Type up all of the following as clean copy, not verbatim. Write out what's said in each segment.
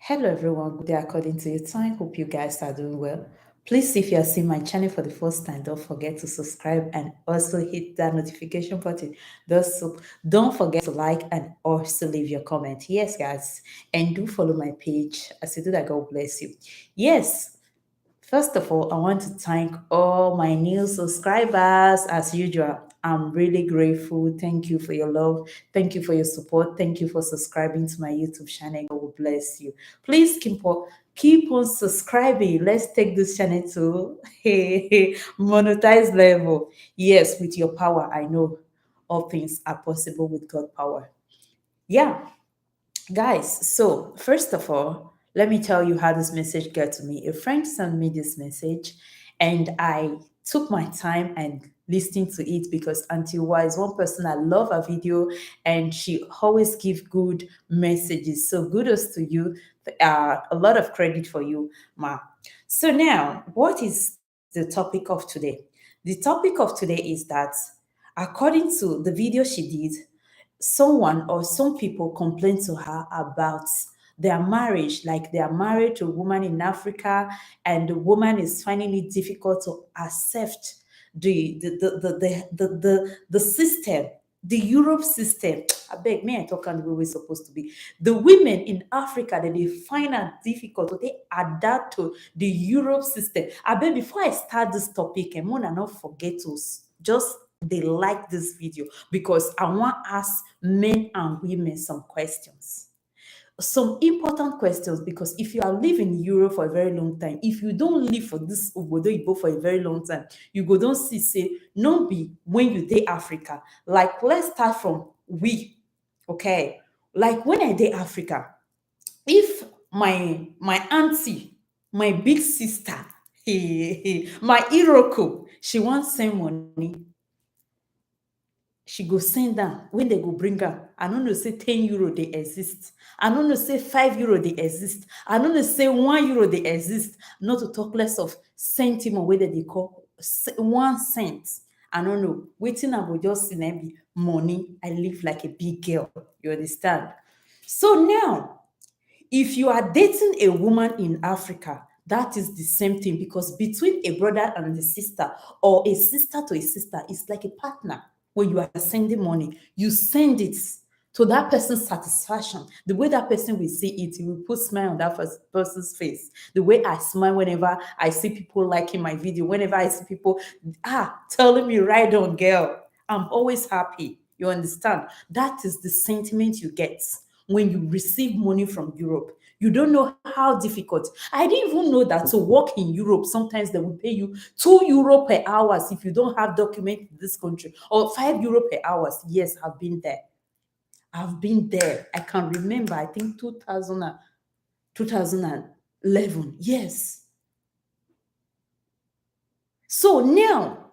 Hello everyone, good day according to your time. Hope you guys are doing well. Please, if you are seeing my channel for the first time, don't forget to subscribe and also hit that notification button. Don't forget to like and also leave your comment. Yes, guys, and do follow my page. As you do that, God bless you. Yes, first of all, I want to thank all my new subscribers as usual. I'm really grateful. Thank you for your love. Thank you for your support. Thank you for subscribing to my YouTube channel. God will bless you. Please keep on subscribing. Let's take this channel to monetize level. Yes, with your power, I know all things are possible with God power. Yeah, guys, so first of all, let me tell you how this message got to me. A friend sent me this message, and I took my time and listening to it because Auntie Wise, one person I love her video, and she always give good messages. So kudos to you. A lot of credit for you, Ma. So now, what is the topic of today? The topic of today is that according to the video she did, someone or some people complain to her about their marriage, like they are married to a woman in Africa, and the woman is finding it difficult to accept the system, the Europe system. I beg me, I talk on the way we're supposed to be. The women in Africa that they find it difficult to they adapt to the Europe system. I beg before I start this topic, and wanna not forget to just they like this video because I want to ask men and women some questions. Some important questions, because if you are living in Europe for a very long time, if you don't live for this Obodo Igbo for a very long time, you go don't see say no be when you dey Africa. Like let's start from we, okay? Like when I dey Africa, if my auntie, my big sister, my Iroko, she wants send money, she go send am when they go bring am. I no know say 10 euro dey exist, I no know say 5 euro dey exist, I no know say 1 euro dey exist, not to talk less of centimo wey dem dey call 1 cent. I no know wetin I go just see na be money. I live like a big girl, you understand? So now, if you are dating a woman in Africa, that is the same thing, because between a brother and a sister, or a sister to a sister, it's like a partner. When you are sending money, you send it to that person's satisfaction. The way that person will see it, you will put smile on that person's face. The way I smile whenever I see people liking my video, whenever I see people telling me right on, girl, I'm always happy. You understand? That is the sentiment you get when you receive money from Europe. You don't know how difficult. I didn't even know that to work in Europe, sometimes they will pay you 2 euro per hours if you don't have document in this country, or 5 euro per hours. Yes, I've been there. I've been there. I can remember, I think 2011. Yes. So now,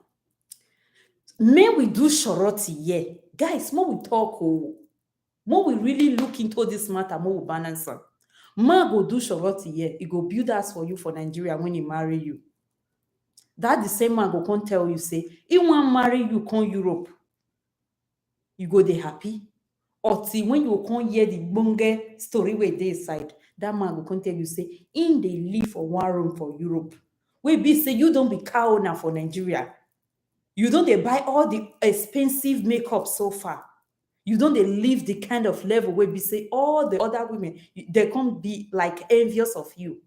may we do shorty here. Guys, more we talk, more we really look into this matter, more we balance am. Man go do shorty here, he go build house for you for Nigeria when he marry you. That the same man go come tell you say he wan marry you come Europe, you go dey happy. Until when you come hear the gbonge story wey dey inside, that man go come tell you say him dey live for one room for Europe, wey be say you don be car owner for Nigeria, you don dey buy all the expensive makeup so far, you don dey live the kind of level wey be say all the other women they come be like envious of you.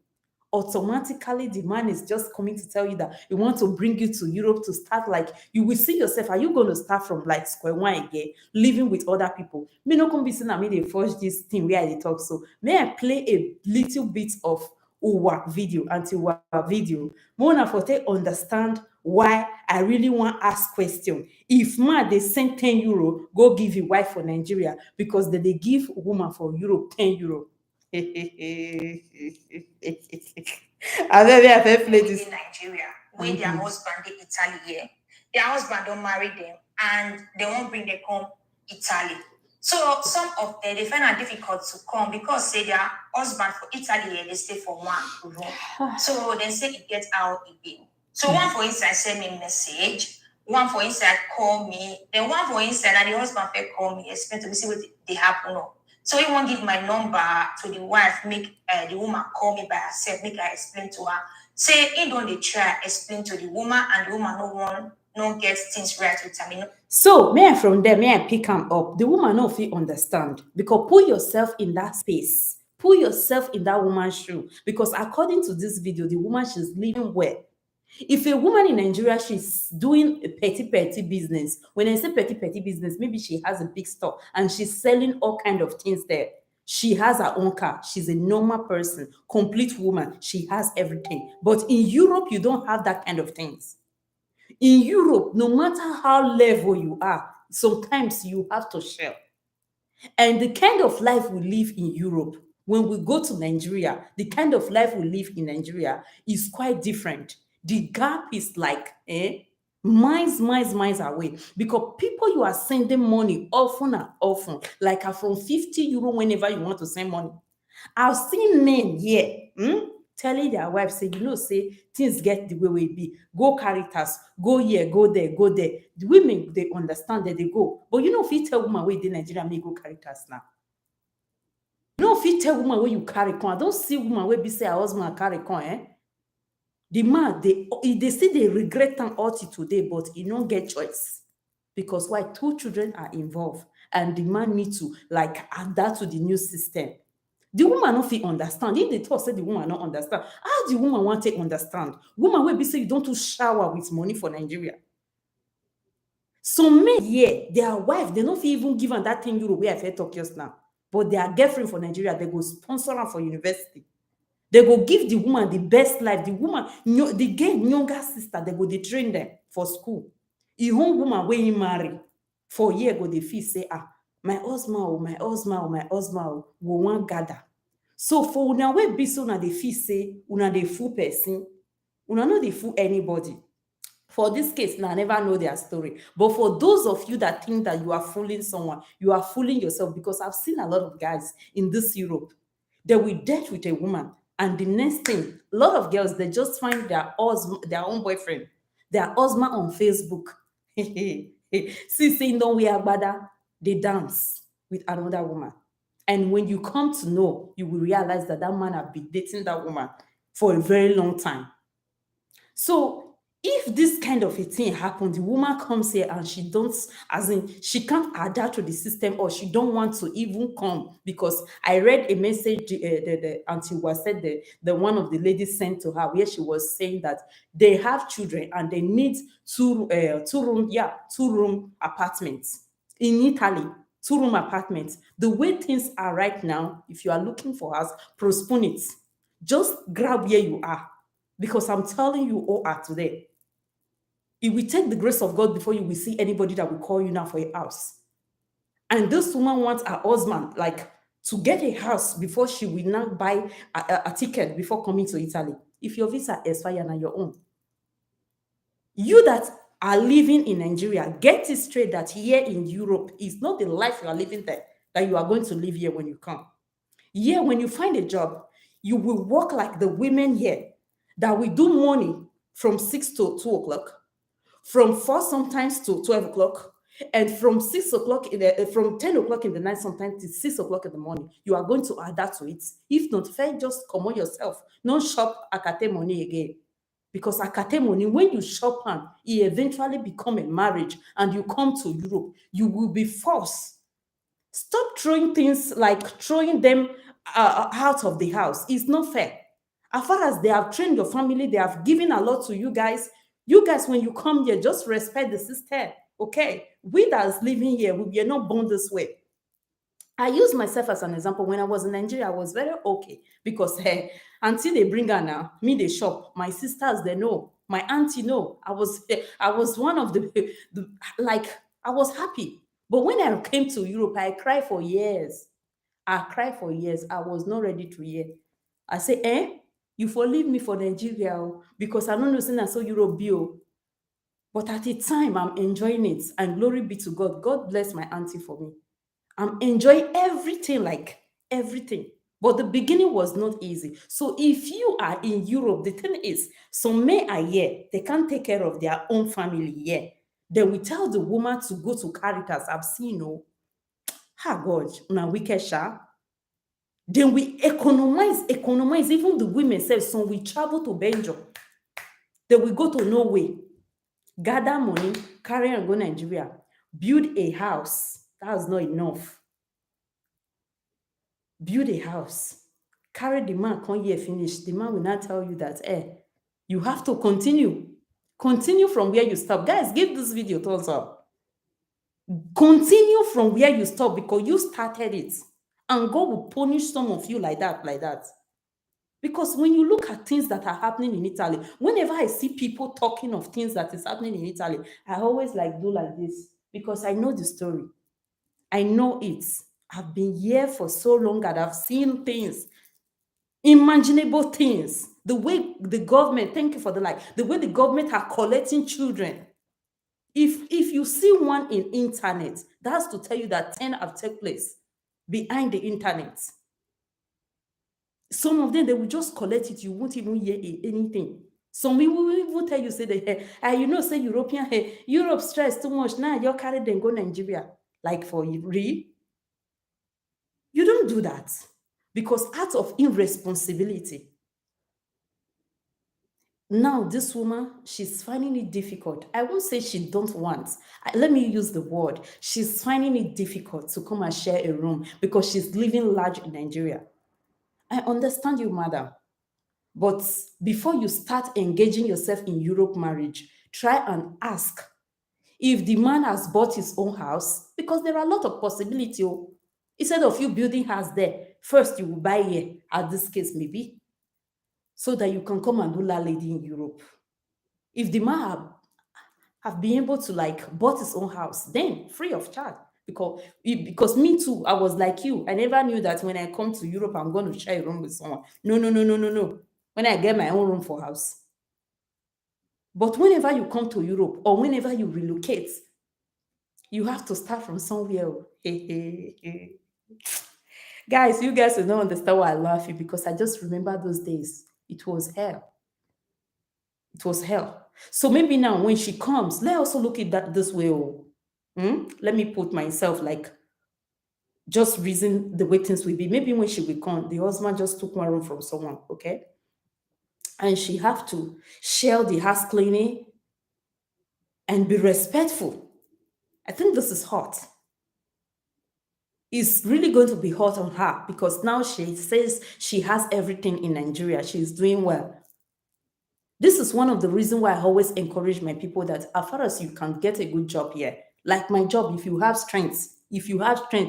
Automatically the man is just coming to tell you that he wants to bring you to Europe to start, like you will see yourself. Are you going to start from like square one again, living with other people? Me no come be saying me they forge this thing where I dey talk. So may I play a little bit of Uwa video, anti-Uwa video, more for take understand why I really want ask question. If man they send 10 euro, go give you wife for Nigeria, because they give woman for Europe 10 euro. I very have play this. In Nigeria, when their husband they Italy here, their husband don't marry them and they won't bring them come Italy. So some of them they find it difficult to come because say their husband for Italy here, they stay for one room. So they say it gets out again. So one for inside send me message, one for inside call me, then one for inside and the husband call me, expect to see what they happen. So he won't give my number to the wife, make the woman call me by herself, make I explain to her. Say he don't dey try explain to the woman, and the woman no get things right with her. So may I from there, may I pick am up? The woman no fit understand, because put yourself in that space. Put yourself in that woman's shoe. Because according to this video, the woman, she's living well. If a woman in Nigeria, she's doing a petty business. When I say petty business, maybe she has a big store and she's selling all kind of things there. She has her own car. She's a normal person, complete woman. She has everything. But in Europe, you don't have that kind of things. In Europe, no matter how level you are, sometimes you have to share. And the kind of life we live in Europe, when we go to Nigeria, the kind of life we live in Nigeria is quite different. The gap is like miles away, because people you are sending money often and often, like from 50 euro whenever you want to send money. I've seen men here telling their wife, say, say things get the way we be. Go Caritas, go here, go there, go there. The women, they understand that they go. But if you tell woman where they Nigeria, may go Caritas now. If you tell woman where you carry con, I don't see woman where be say her husband carry con, The man, they say they regret them all till today, but he don't get choice. Because why? 2 children are involved, and the man need to adapt to the new system. The woman no fit understand. If they talk say the woman no understand, how the woman want to understand? Woman will be say you don't shower with money for Nigeria. Some men here, their wife, they no fit even give them that thing euro where I fit talk just now. But their girlfriend for Nigeria, they go sponsor her for university. They go give the woman the best life. The woman, the younger sister, they go they train them for school. A home woman when you marry, for a year go they feel say, my husband, my husband will want gather. So for una wey be so una dey feel say una dey fool person, una no dey fool anybody. For this case, now I never know their story. But for those of you that think that you are fooling someone, you are fooling yourself, because I've seen a lot of guys in this Europe. They will date with a woman, and the next thing, a lot of girls, they just find their own boyfriend, their husband on Facebook. See, saying don't wear agbada, they dance with another woman. And when you come to know, you will realize that that man has been dating that woman for a very long time. So if this kind of a thing happens, the woman comes here and she she can't adapt to the system, or she don't want to even come. Because I read a message the auntie was said, the one of the ladies sent to her, where she was saying that they have children and they need two room apartments in Italy. 2-room apartments. The way things are right now, if you are looking for house, postpone it. Just grab where you are. Because I'm telling you all are today. It will take the grace of God before you will see anybody that will call you now for a house. And this woman wants her husband, to get a house before she will now buy a ticket before coming to Italy. If your visa expires, now your own. You that are living in Nigeria, get it straight that here in Europe is not the life you are living there, that you are going to live here when you come. Here, when you find a job, you will work like the women here that will do money from 6 to 2 o'clock, from 4 sometimes to 12 o'clock, and from 6 o'clock from 10 o'clock in the night sometimes to 6 o'clock in the morning. You are going to adapt to it. If not, fair, just come on yourself. Don't shop Akate money again. Because Akate money, when you shop and it eventually become a marriage and you come to Europe, you will be forced. Stop throwing things throwing them out of the house. It's not fair. As far as they have trained your family, they have given a lot to you guys. You guys, when you come here, just respect the system. Okay? We that's living here, we are not born this way. I use myself as an example. When I was in Nigeria, I was very okay because until they bring her now, me they shop. My sisters they know. My auntie know. I was one of the I was happy. But when I came to Europe, I cried for years. I cried for years. I was not ready to hear. I say, you for leave me for Nigeria because I don't know saying I saw Europe be. But at the time, I'm enjoying it, and glory be to God. God bless my auntie for me. I'm enjoying everything, everything. But the beginning was not easy. So if you are in Europe, the thing is, some men are here, they can't take care of their own family here. They will tell the woman to go to Caritas. I've seen, Ha God, una wicked sha. Then we economize. Even the women say, so we travel to Belgium. Then we go to Norway, gather money, carry and go Nigeria, build a house. That's not enough. Build a house. Carry the man, come here, finish. The man will not tell you that, you have to continue. Continue from where you stop. Guys, give this video thumbs up. Continue from where you stop because you started it. And God will punish some of you like that. Because when you look at things that are happening in Italy, whenever I see people talking of things that is happening in Italy, I always do like this because I know the story. I know it. I've been here for so long and I've seen things, imaginable things. The way the government, thank you for the like, the way the government are collecting children. If you see one in internet, that's to tell you that 10 have taken place behind the internet. Some of them, they will just collect it. You won't even hear anything. Some people will even tell you, say, say European, Europe stress too much. Now you're carried and go Nigeria. Like for real? You don't do that. Because out of irresponsibility. Now this woman, she's finding it difficult. I won't say she don't want. Let me use the word. She's finding it difficult to come and share a room because she's living large in Nigeria. I understand you, madam. But before you start engaging yourself in Europe marriage, try and ask if the man has bought his own house, because there are a lot of possibilities. Instead of you building house there, first you will buy here, as this case may be, so that you can come and do la lady in Europe. If the man have been able to bought his own house, then free of charge. Because me too, I was like you. I never knew that when I come to Europe, I'm going to share a room with someone. No. When I get my own room for house. But whenever you come to Europe or whenever you relocate, you have to start from somewhere. Guys, you guys will not understand why I laugh you because I just remember those days. It was hell. It was hell. So maybe now when she comes, let's also look at that this way. Let me put myself just reason the way things will be. Maybe when she will come, the husband just took one room from someone, okay? And she have to share the house cleaning and be respectful. I think this is hot. It's really going to be hot on her because now she says she has everything in Nigeria. She's doing well. This is one of the reasons why I always encourage my people that as far as you can get a good job here, like my job, if you have strength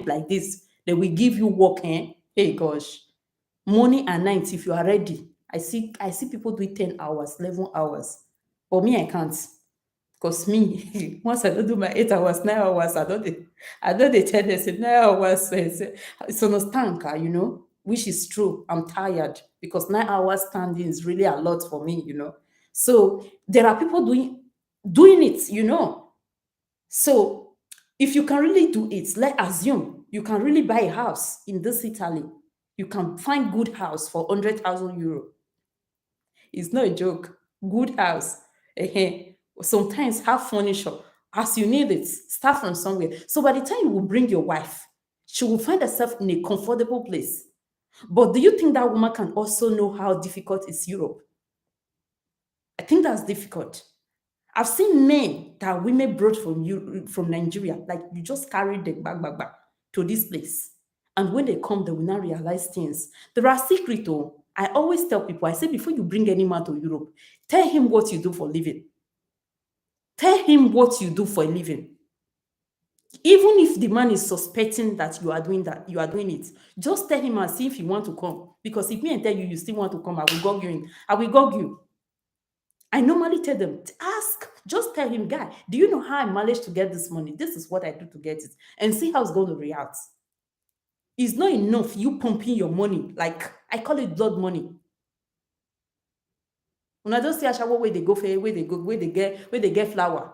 like this, they will give you work. Hey gosh, morning and night if you are ready. I see people do 10 hours, 11 hours. But me, I can't. Because me, once I don't do my 8 hours, 9 hours, I don't they tell them, say 9 hours, it's on a stanker, which is true. I'm tired because 9 hours standing is really a lot for me, So there are people doing it, So if you can really do it, let's assume you can really buy a house in this Italy. You can find good house for 100,000 euro. It's not a joke. Good house. Sometimes have furniture as you need it. Start from somewhere. So by the time you will bring your wife, she will find herself in a comfortable place. But do you think that woman can also know how difficult is Europe? I think that's difficult. I've seen men that women brought from Nigeria, like you just carry them back to this place. And when they come, they will not realize things. There are secrets though. I always tell people, I say before you bring any man to Europe, tell him what you do for a living. Tell him what you do for a living. Even if the man is suspecting that you are doing it, just tell him and see if you want to come. Because if me and tell you, you still want to come, I will gog you in. I will gog you. I normally tell them, just tell him, guy, do you know how I managed to get this money? This is what I do to get it. And see how it's going to react. It's not enough you pumping your money. Like, I call it blood money. When I don't see a shower where they go for where they get flour.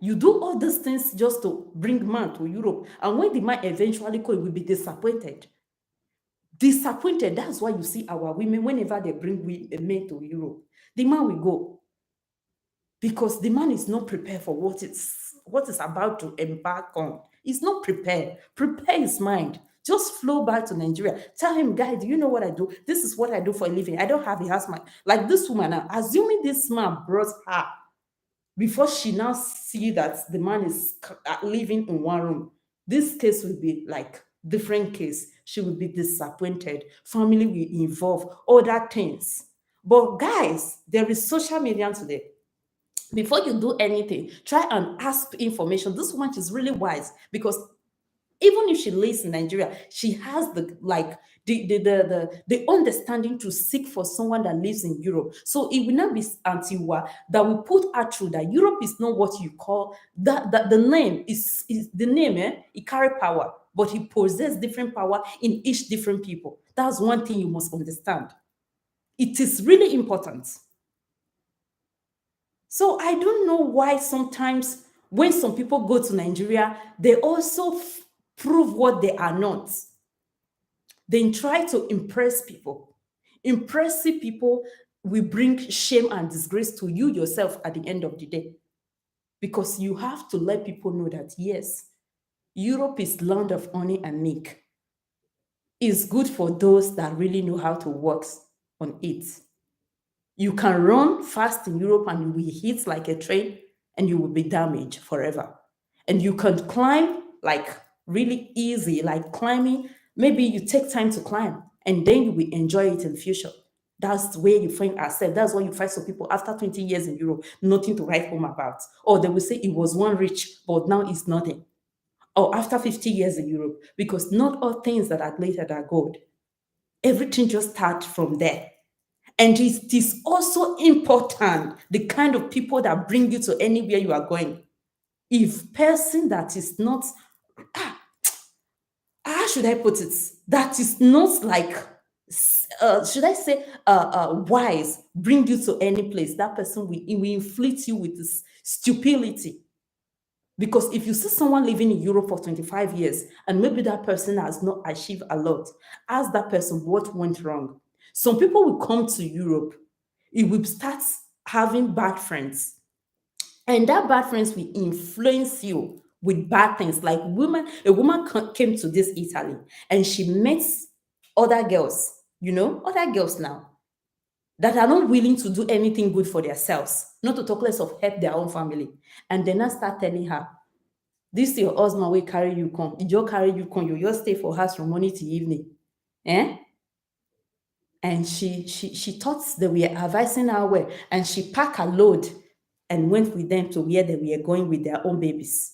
You do all these things just to bring man to Europe. And when the man eventually come, he will be disappointed. Disappointed. That's why you see our women, whenever they bring men to Europe, the man will go. because the man is not prepared for what is about to embark on. He's not prepared. Prepare his mind. Just flow back to Nigeria. Tell him, guy, do you know what I do? This is what I do for a living. I don't have a husband. Like this woman now, assuming this man brought her before she now see that the man is living in one room, this case will be like different case. She will be disappointed. Family will involve other things. But guys, there is social media today. Before you do anything, try and ask information. This woman is really wise because even if she lives in Nigeria, she has the understanding to seek for someone that lives in Europe. So it will not be Antiwa that will put her through that Europe is not what you call that the name is the name, it carry power, but it possesses different power in each different people. That's one thing you must understand. It is really important. So I don't know why sometimes when some people go to Nigeria, they also prove what they are not. They try to impress people. Impressive people will bring shame and disgrace to you yourself at the end of the day. Because you have to let people know that, yes, Europe is land of honey and milk. It's good for those that really know how to work on it. You can run fast in Europe and you will hit like a train and you will be damaged forever. And you can climb like really easy, like climbing. Maybe you take time to climb and then you will enjoy it in the future. That's where you find ourselves. That's why you find some people after 20 years in Europe, nothing to write home about. Or they will say it was one rich, but now it's nothing. Or after 50 years in Europe, because not all things that are glittered are gold. Everything just starts from there. And it is also important the kind of people that bring you to anywhere you are going. If person that is not, how should I put it? That is not like, should I say, wise, bring you to any place. That person will inflict you with this stupidity. Because if you see someone living in Europe for 25 years and maybe that person has not achieved a lot, ask that person what went wrong. Some people will come to Europe, it will start having bad friends. And that bad friends will influence you with bad things. Like a woman came to this Italy and she met other girls, other girls now that are not willing to do anything good for themselves, not to talk less of help their own family. And then I start telling her, this your husband will carry you come. He just carry you come. You just stay for house from morning to evening. Eh? And she thought they were advising her well. And she packed a load and went with them to where they were going with their own babies.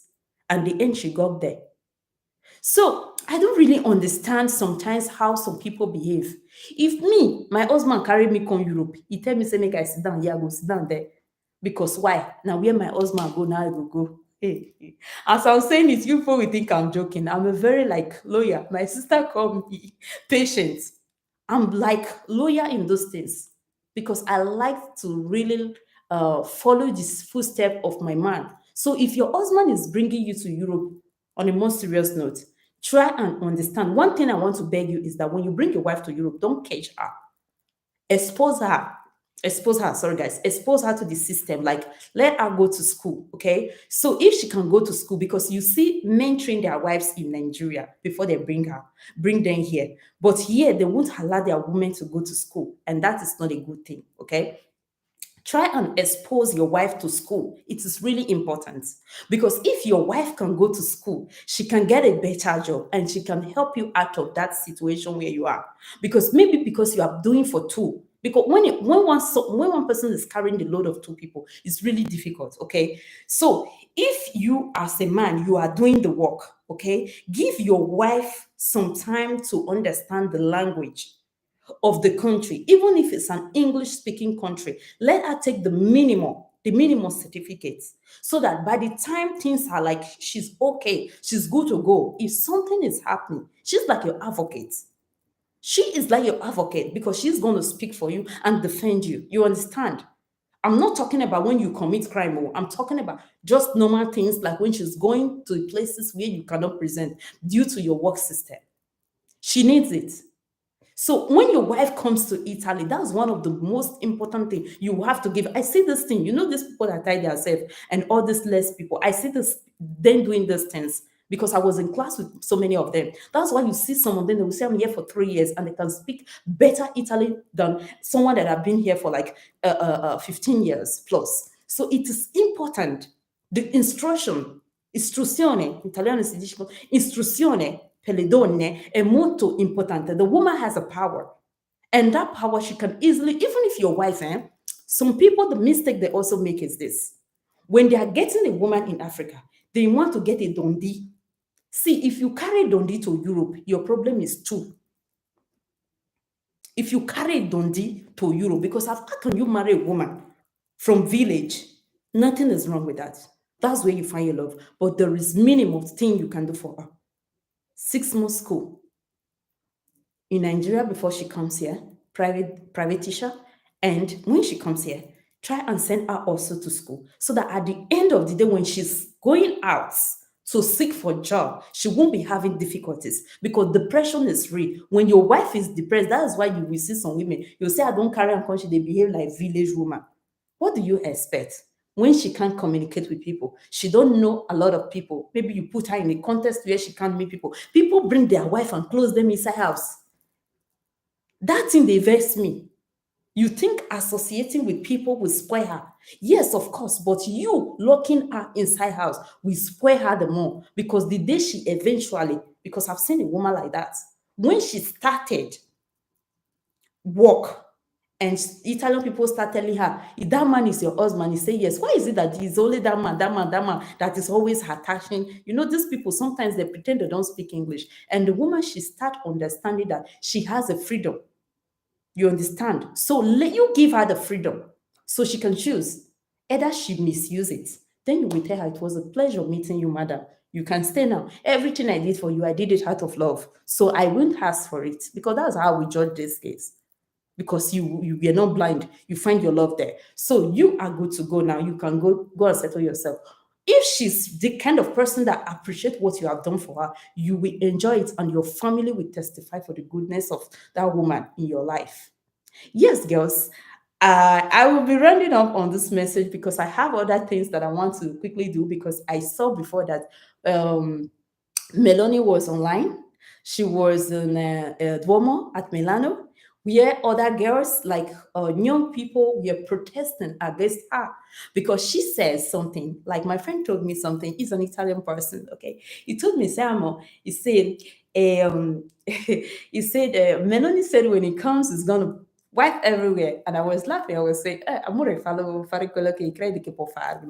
And the end she got there. So I don't really understand sometimes how some people behave. If me, my husband carry me come Europe, he tell me, say, make I sit down here, I go sit down there. Because why? Now where my husband go, now I will go. Hey. As I'm saying it, you people will think I'm joking. I'm a very lawyer. My sister called me patient. I'm like lawyer in those things because I like to really follow this footstep of my man. So if your husband is bringing you to Europe on a more serious note, try and understand. One thing I want to beg you is that when you bring your wife to Europe, don't cage her. Expose her to the system. Like, let her go to school. Okay, so if she can go to school, because you see men train their wives in Nigeria before they bring them here, but here they won't allow their women to go to school, and that is not a good thing. Okay, try and expose your wife to school. It is really important, because if your wife can go to school, she can get a better job and she can help you out of that situation where you are. Because maybe because you are doing for two. Because when one person is carrying the load of two people, it's really difficult. Okay, so if you as a man, you are doing the work, okay, give your wife some time to understand the language of the country. Even if it's an English speaking country, let her take the minimum certificates, so that by the time things are like she's okay, she's good to go, if something is happening, she's like your advocate. She is like your advocate because she's going to speak for you and defend you. You understand? I'm not talking about when you commit crime. I'm talking about just normal things, like when she's going to places where you cannot present due to your work system. She needs it. So when your wife comes to Italy, that's one of the most important things you have to give. I see this thing, these people that tie themselves and all these less people. I see this them doing these things because I was in class with so many of them. That's why you see some of them, they will say, I'm here for 3 years and they can speak better Italian than someone that have been here for like 15 years plus. So it is important. The instruction, istruzione, in italiano si dice istruzione per le donne è molto importante. The woman has a power. And that power, she can easily, even if your wife, some people, the mistake they also make is this. When they are getting a woman in Africa, they want to get a Dondi. See, if you carry Dondi to Europe, your problem is two. If you carry Dondi to Europe, because how can you marry a woman from village? Nothing is wrong with that. That's where you find your love. But there is minimum thing you can do for her. 6 months school in Nigeria before she comes here, private teacher. And when she comes here, try and send her also to school so that at the end of the day, when she's going out to seek for a job, she won't be having difficulties because depression is real. When your wife is depressed, that is why you will see some women, you'll say, I don't carry on conscious, they behave like village woman. What do you expect? When she can't communicate with people, she don't know a lot of people. Maybe you put her in a context where she can't meet people. People bring their wife and close them inside house. That thing, they vex me. You think associating with people will spoil her? Yes, of course, but you locking her inside house will spoil her the more because the day she eventually, because I've seen a woman like that, when she started work and Italian people start telling her, if that man is your husband, he say yes. Why is it that it's only that man that is always attaching? These people, sometimes they pretend they don't speak English. And the woman, she start understanding that she has a freedom. You understand? So let you give her the freedom so she can choose. Either she misuse it, then you will tell her it was a pleasure meeting you, madam. You can stay now. Everything I did for you, I did it out of love. So I won't ask for it because that's how we judge this case. Because you are not blind, you find your love there. So you are good to go now. You can go and settle yourself. If she's the kind of person that appreciates what you have done for her, you will enjoy it and your family will testify for the goodness of that woman in your life. Yes, girls, I will be rounding up on this message because I have other things that I want to quickly do because I saw before that Melanie was online. She was in Duomo at Milano, where other girls, like young people, were protesting against her because she says something. Like my friend told me something. He's an Italian person. Okay, he told me, Samo. He said, Melanie said when he comes, he's gonna wipe everywhere. And I was laughing. I was saying, I'm going to follow Farikolo che crede che può fare,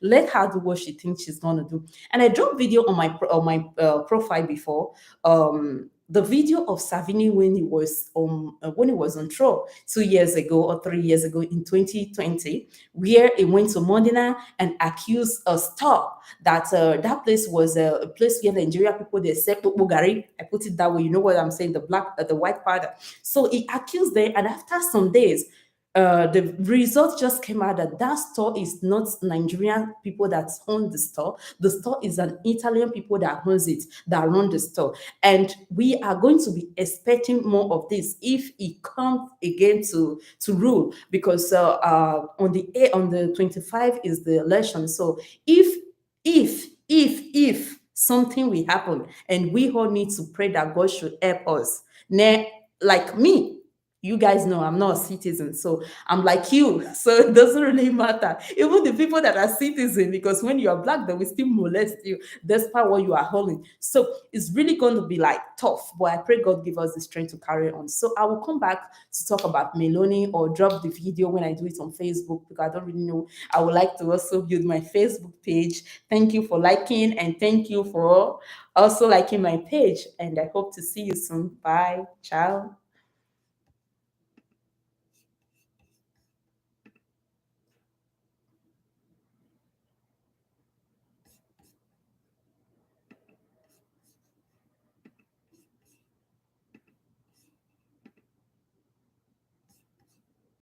Let her do what she thinks she's going to do. And I dropped video on my profile before. The video of Savini when he was on tour 2 years ago or 3 years ago in 2020, where he went to Modena and accused a store that that place was a place where Nigeria people they sell Bugari. I put it that way. You know what I'm saying? The white powder. So he accused them, and after some days, the result just came out that that store is not Nigerian people that own the store. The store is an Italian people that owns it, that run the store. And we are going to be expecting more of this if it comes again to rule, because on the 25 is the election. So if something will happen, and we all need to pray that God should help us. Like me, you guys know I'm not a citizen, so I'm like you. So it doesn't really matter. Even the people that are citizen, because when you are black, they will still molest you despite what you are holding. So it's really going to be like tough. But I pray God give us the strength to carry on. So I will come back to talk about Meloni or drop the video when I do it on Facebook because I don't really know. I would like to also build my Facebook page. Thank you for liking, and thank you for also liking my page. And I hope to see you soon. Bye. Ciao.